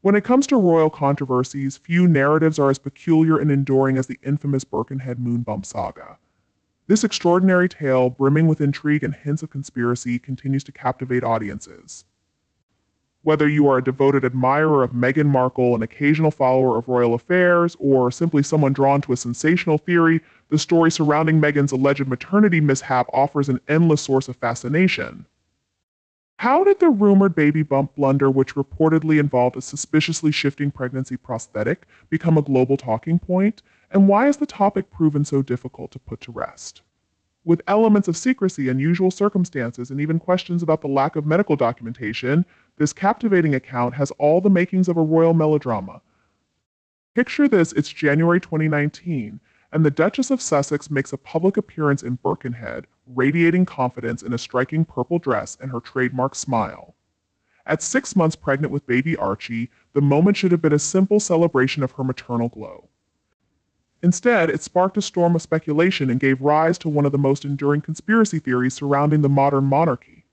When it comes to royal controversies, few narratives are as peculiar and enduring as the infamous Birkenhead Moonbump saga. This extraordinary tale, brimming with intrigue and hints of conspiracy, continues to captivate audiences. Whether you are a devoted admirer of Meghan Markle, an occasional follower of royal affairs, or simply someone drawn to a sensational theory, the story surrounding Meghan's alleged maternity mishap offers an endless source of fascination. How did the rumored baby bump blunder, which reportedly involved a suspiciously shifting pregnancy prosthetic, become a global talking point? And why is the topic proven so difficult to put to rest? With elements of secrecy, unusual circumstances, and even questions about the lack of medical documentation, this captivating account has all the makings of a royal melodrama. Picture this, it's January 2019, and the Duchess of Sussex makes a public appearance in Birkenhead, radiating confidence in a striking purple dress and her trademark smile. At 6 months pregnant with baby Archie, the moment should have been a simple celebration of her maternal glow. Instead, it sparked a storm of speculation and gave rise to one of the most enduring conspiracy theories surrounding the modern monarchy.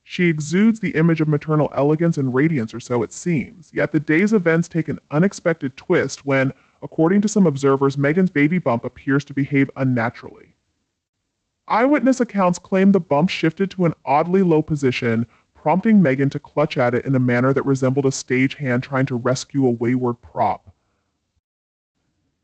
She exudes the image of maternal elegance and radiance, or so it seems, yet the day's events take an unexpected twist when, according to some observers, Meghan's baby bump appears to behave unnaturally. Eyewitness accounts claim the bump shifted to an oddly low position, prompting Meghan to clutch at it in a manner that resembled a stagehand trying to rescue a wayward prop.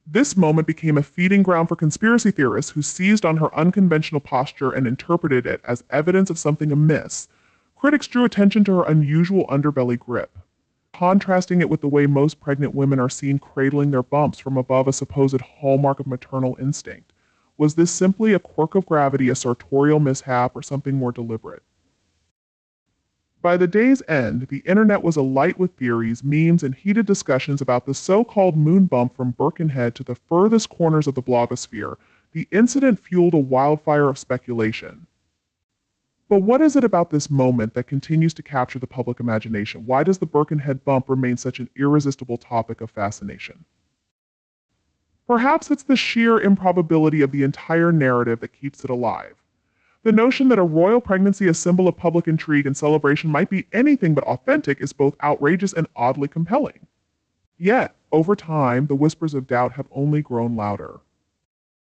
This moment became a feeding ground for conspiracy theorists who seized on her unconventional posture and interpreted it as evidence of something amiss. Critics drew attention to her unusual underbelly grip, contrasting it with the way most pregnant women are seen cradling their bumps from above, a supposed hallmark of maternal instinct. Was this simply a quirk of gravity, a sartorial mishap, or something more deliberate? By the day's end, the internet was alight with theories, memes, and heated discussions about the so-called moon bump from Birkenhead to the furthest corners of the blogosphere. The incident fueled a wildfire of speculation. But what is it about this moment that continues to capture the public imagination? Why does the Birkenhead bump remain such an irresistible topic of fascination? Perhaps it's the sheer improbability of the entire narrative that keeps it alive. The notion that a royal pregnancy, a symbol of public intrigue and celebration, might be anything but authentic is both outrageous and oddly compelling. Yet, over time, the whispers of doubt have only grown louder.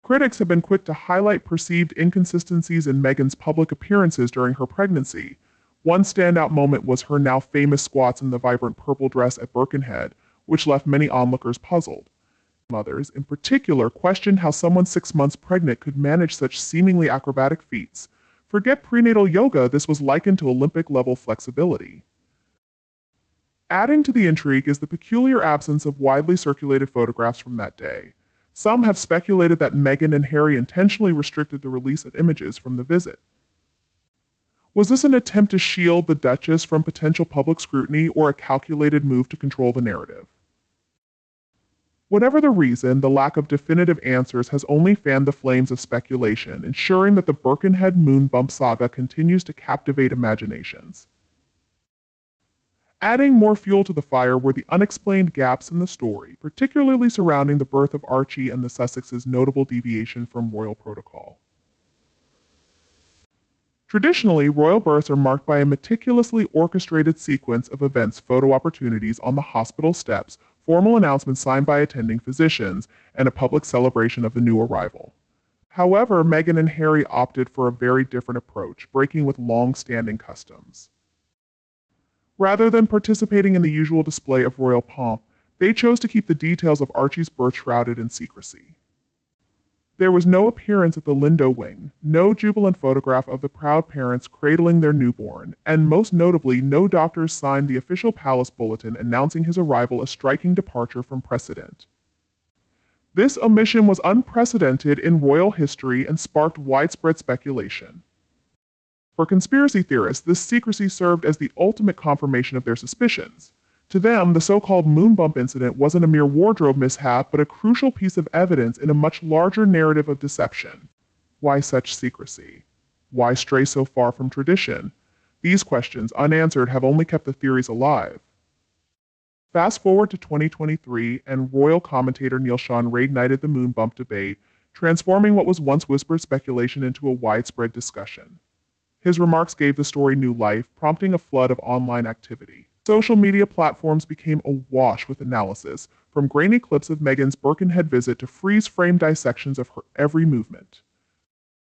Critics have been quick to highlight perceived inconsistencies in Meghan's public appearances during her pregnancy. One standout moment was her now famous squats in the vibrant purple dress at Birkenhead, which left many onlookers puzzled. Others, in particular, questioned how someone 6 months pregnant could manage such seemingly acrobatic feats. Forget prenatal yoga, this was likened to Olympic-level flexibility. Adding to the intrigue is the peculiar absence of widely circulated photographs from that day. Some have speculated that Meghan and Harry intentionally restricted the release of images from the visit. Was this an attempt to shield the Duchess from potential public scrutiny, or a calculated move to control the narrative? Whatever the reason, the lack of definitive answers has only fanned the flames of speculation, ensuring that the Birkenhead Moonbump saga continues to captivate imaginations. Adding more fuel to the fire were the unexplained gaps in the story, particularly surrounding the birth of Archie and the Sussexes' notable deviation from royal protocol. Traditionally, royal births are marked by a meticulously orchestrated sequence of events, photo opportunities on the hospital steps, formal announcements signed by attending physicians, and a public celebration of the new arrival. However, Meghan and Harry opted for a very different approach, breaking with long-standing customs. Rather than participating in the usual display of royal pomp, they chose to keep the details of Archie's birth shrouded in secrecy. There was no appearance at the Lindo wing, no jubilant photograph of the proud parents cradling their newborn, and most notably, no doctors signed the official palace bulletin announcing his arrival, a striking departure from precedent. This omission was unprecedented in royal history and sparked widespread speculation. For conspiracy theorists, this secrecy served as the ultimate confirmation of their suspicions. To them, the so-called Moonbump incident wasn't a mere wardrobe mishap, but a crucial piece of evidence in a much larger narrative of deception. Why such secrecy? Why stray so far from tradition? These questions, unanswered, have only kept the theories alive. Fast forward to 2023, and royal commentator Neil Sean reignited the Moonbump debate, transforming what was once whispered speculation into a widespread discussion. His remarks gave the story new life, prompting a flood of online activity. Social media platforms became awash with analysis, from grainy clips of Meghan's Birkenhead visit to freeze-frame dissections of her every movement.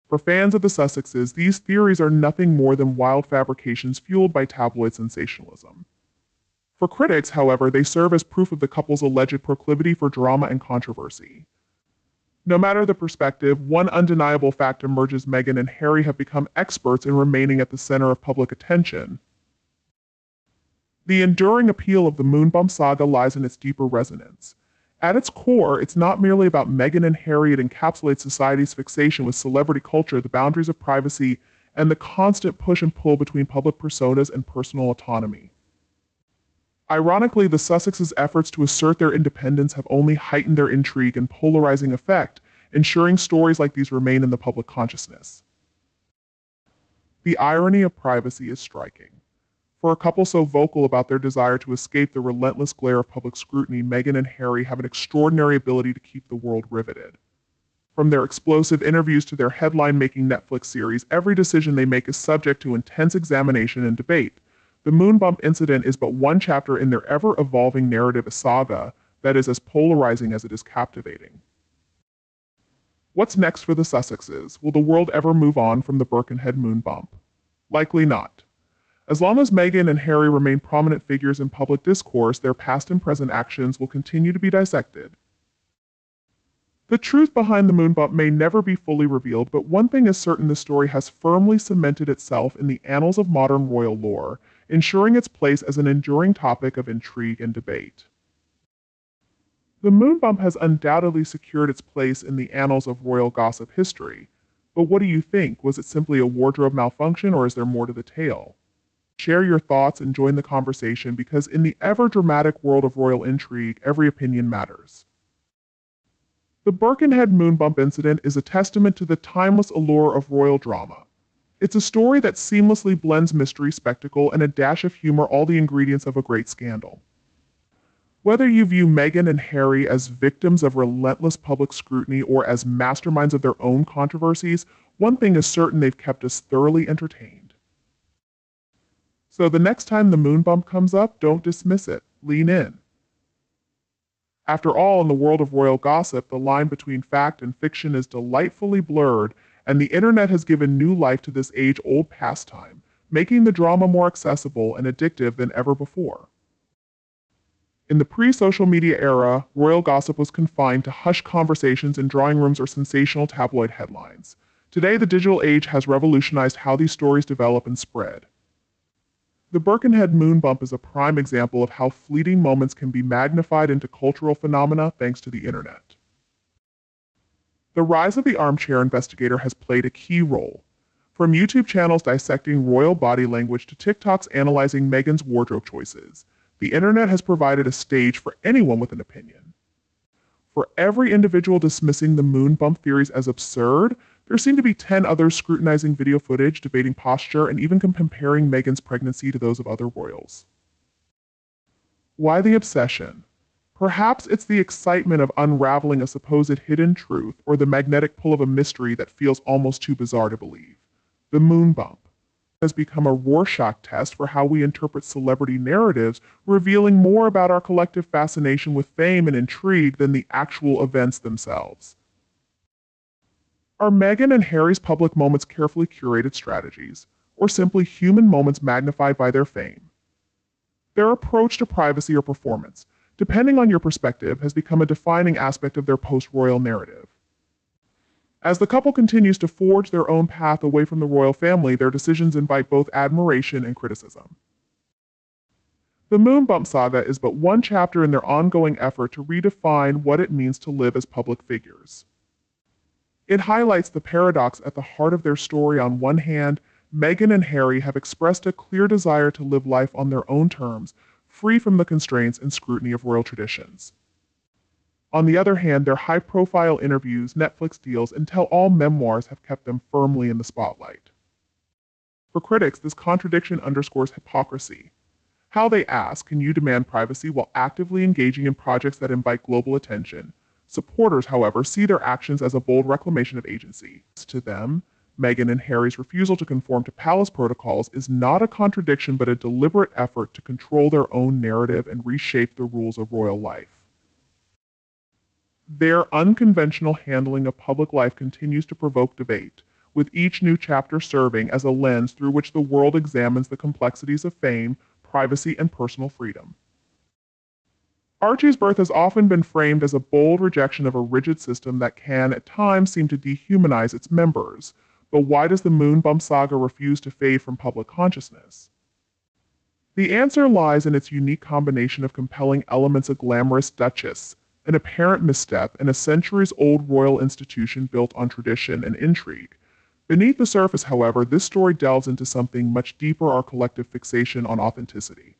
For fans of the Sussexes, these theories are nothing more than wild fabrications fueled by tabloid sensationalism. For critics, however, they serve as proof of the couple's alleged proclivity for drama and controversy. No matter the perspective, one undeniable fact emerges: Meghan and Harry have become experts in remaining at the center of public attention. The enduring appeal of the Moonbump saga lies in its deeper resonance. At its core, it's not merely about Meghan and Harry, it encapsulates society's fixation with celebrity culture, the boundaries of privacy, and the constant push and pull between public personas and personal autonomy. Ironically, the Sussexes' efforts to assert their independence have only heightened their intrigue and polarizing effect, ensuring stories like these remain in the public consciousness. The irony of privacy is striking. For a couple so vocal about their desire to escape the relentless glare of public scrutiny, Meghan and Harry have an extraordinary ability to keep the world riveted. From their explosive interviews to their headline-making Netflix series, every decision they make is subject to intense examination and debate. The Moonbump incident is but one chapter in their ever-evolving narrative, a saga that is as polarizing as it is captivating. What's next for the Sussexes? Will the world ever move on from the Birkenhead Moonbump? Likely not. As long as Meghan and Harry remain prominent figures in public discourse, their past and present actions will continue to be dissected. The truth behind the Moonbump may never be fully revealed, but one thing is certain: the story has firmly cemented itself in the annals of modern royal lore, ensuring its place as an enduring topic of intrigue and debate. The Moonbump has undoubtedly secured its place in the annals of royal gossip history. But what do you think? Was it simply a wardrobe malfunction, or is there more to the tale? Share your thoughts and join the conversation, because in the ever-dramatic world of royal intrigue, every opinion matters. The Birkenhead Moonbump incident is a testament to the timeless allure of royal drama. It's a story that seamlessly blends mystery, spectacle, and a dash of humor, all the ingredients of a great scandal. Whether you view Meghan and Harry as victims of relentless public scrutiny or as masterminds of their own controversies, one thing is certain: they've kept us thoroughly entertained. So the next time the Moonbump comes up, don't dismiss it. Lean in. After all, in the world of royal gossip, the line between fact and fiction is delightfully blurred, and the internet has given new life to this age-old pastime, making the drama more accessible and addictive than ever before. In the pre-social media era, royal gossip was confined to hushed conversations in drawing rooms or sensational tabloid headlines. Today, the digital age has revolutionized how these stories develop and spread. The Birkenhead Moonbump is a prime example of how fleeting moments can be magnified into cultural phenomena thanks to the internet. The rise of the armchair investigator has played a key role. From YouTube channels dissecting royal body language to TikToks analyzing Meghan's wardrobe choices, the internet has provided a stage for anyone with an opinion. For every individual dismissing the Moonbump theories as absurd, there seem to be 10 others scrutinizing video footage, debating posture, and even comparing Meghan's pregnancy to those of other royals. Why the obsession? Perhaps it's the excitement of unraveling a supposed hidden truth, or the magnetic pull of a mystery that feels almost too bizarre to believe. The Moonbump has become a Rorschach test for how we interpret celebrity narratives, revealing more about our collective fascination with fame and intrigue than the actual events themselves. Are Meghan and Harry's public moments carefully curated strategies, or simply human moments magnified by their fame? Their approach to privacy or performance, depending on your perspective, has become a defining aspect of their post-royal narrative. As the couple continues to forge their own path away from the royal family, their decisions invite both admiration and criticism. The Moonbump saga is but one chapter in their ongoing effort to redefine what it means to live as public figures. It highlights the paradox at the heart of their story. On one hand, Meghan and Harry have expressed a clear desire to live life on their own terms, free from the constraints and scrutiny of royal traditions. On the other hand, their high-profile interviews, Netflix deals, and tell-all memoirs have kept them firmly in the spotlight. For critics, this contradiction underscores hypocrisy. How, they ask, can you demand privacy while actively engaging in projects that invite global attention? Supporters, however, see their actions as a bold reclamation of agency. To them, Meghan and Harry's refusal to conform to palace protocols is not a contradiction but a deliberate effort to control their own narrative and reshape the rules of royal life. Their unconventional handling of public life continues to provoke debate, with each new chapter serving as a lens through which the world examines the complexities of fame, privacy, and personal freedom. Archie's birth has often been framed as a bold rejection of a rigid system that can, at times, seem to dehumanize its members. But why does the Moonbump saga refuse to fade from public consciousness? The answer lies in its unique combination of compelling elements: a glamorous duchess, an apparent misstep, and a centuries-old royal institution built on tradition and intrigue. Beneath the surface, however, this story delves into something much deeper: our collective fixation on authenticity.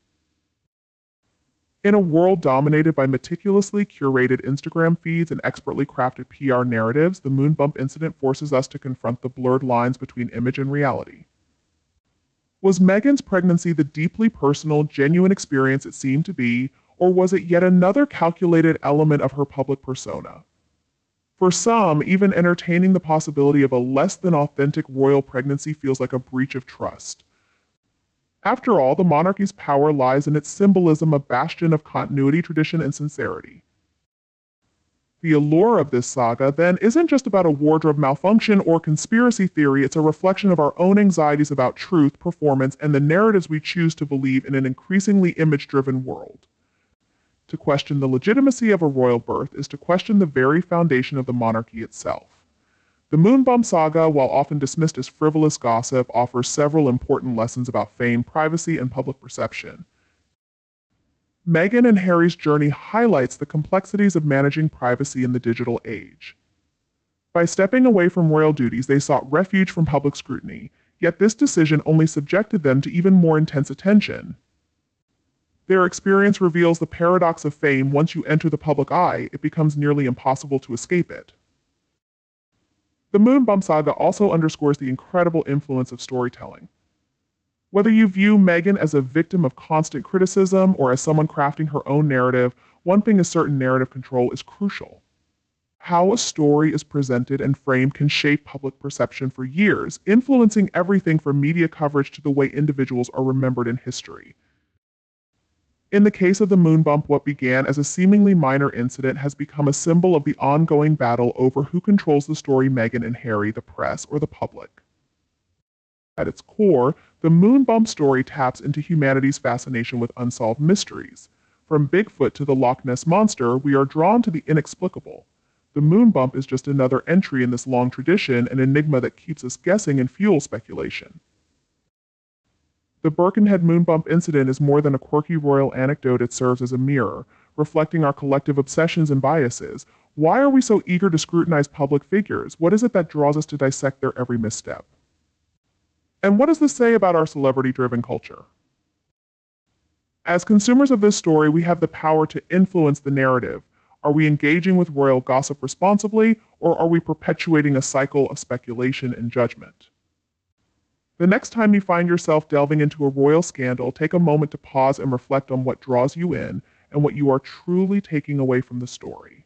In a world dominated by meticulously curated Instagram feeds and expertly crafted PR narratives, the Moonbump incident forces us to confront the blurred lines between image and reality. Was Meghan's pregnancy the deeply personal, genuine experience it seemed to be, or was it yet another calculated element of her public persona? For some, even entertaining the possibility of a less than authentic royal pregnancy feels like a breach of trust. After all, the monarchy's power lies in its symbolism, a bastion of continuity, tradition, and sincerity. The allure of this saga, then, isn't just about a wardrobe malfunction or conspiracy theory, it's a reflection of our own anxieties about truth, performance, and the narratives we choose to believe in an increasingly image-driven world. To question the legitimacy of a royal birth is to question the very foundation of the monarchy itself. The Moonbump saga, while often dismissed as frivolous gossip, offers several important lessons about fame, privacy, and public perception. Meghan and Harry's journey highlights the complexities of managing privacy in the digital age. By stepping away from royal duties, they sought refuge from public scrutiny, yet this decision only subjected them to even more intense attention. Their experience reveals the paradox of fame: once you enter the public eye, it becomes nearly impossible to escape it. The Moonbump saga also underscores the incredible influence of storytelling. Whether you view Meghan as a victim of constant criticism or as someone crafting her own narrative, one thing is certain: narrative control is crucial. How a story is presented and framed can shape public perception for years, influencing everything from media coverage to the way individuals are remembered in history. In the case of the Moonbump, what began as a seemingly minor incident has become a symbol of the ongoing battle over who controls the story: Meghan and Harry, the press, or the public. At its core, the Moonbump story taps into humanity's fascination with unsolved mysteries. From Bigfoot to the Loch Ness Monster, we are drawn to the inexplicable. The Moonbump is just another entry in this long tradition, an enigma that keeps us guessing and fuels speculation. The Birkenhead Moonbump incident is more than a quirky royal anecdote. It serves as a mirror, reflecting our collective obsessions and biases. Why are we so eager to scrutinize public figures? What is it that draws us to dissect their every misstep? And what does this say about our celebrity-driven culture? As consumers of this story, we have the power to influence the narrative. Are we engaging with royal gossip responsibly, or are we perpetuating a cycle of speculation and judgment? The next time you find yourself delving into a royal scandal, take a moment to pause and reflect on what draws you in and what you are truly taking away from the story.